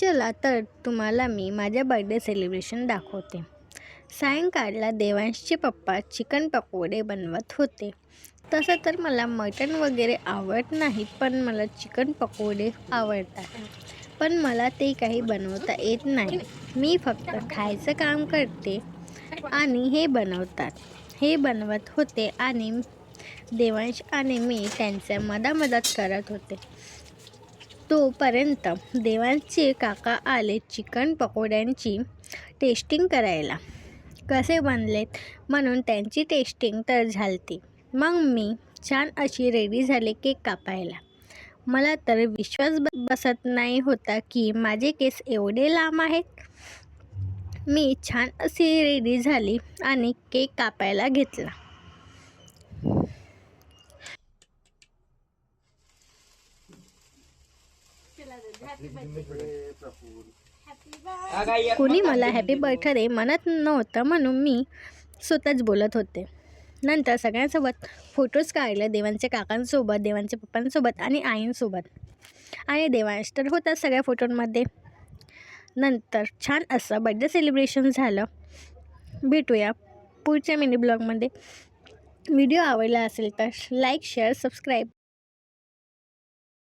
चला तर तुम्हाला मी माझ्या बर्थडे सेलिब्रेशन दाखवते। सायंकाळला देवांशचे पप्पा चिकन पकोडे बनवत होते। तसं तर मला मटण वगैरे आवडत नाही, पण मला चिकन पकोडे आवडतात। पण मला ते काही बनवता येत नाही। मी फक्त खायचं काम करते आणि हे बनवत होते आणि देवांश आणि मी त्यांच्या मधात करत होते। तोपर्यंत देवांचे काका आले चिकन पकोड्यांची टेस्टिंग करायला। कसे बनलेत म्हणून त्यांची टेस्टिंग तर झालती। मग मी छान अशी रेडी झाले केक कापायला। मला तर विश्वास बसत नाही होता की माझे केस एवढे लांब आहेत। मी छान अशी रेडी झाली आणि केक कापायला घेतला। कोणी मला हॅपी बर्थडे म्हणत नव्हतं, म्हणून मी स्वतःच बोलत होते। नंतर सगळ्यांसोबत फोटोज काढले, देवांच्या काकांसोबत, देवांच्या पप्पांसोबत आणि आईंसोबत। आणि देवांश तर होता सगळ्या फोटोंमध्ये। नंतर छान असं बर्थडे सेलिब्रेशन झालं। भेटूया पुढच्या मिनी ब्लॉगमध्ये। व्हिडिओ आवडला असेल तर लाईक, शेअर, सबस्क्राईब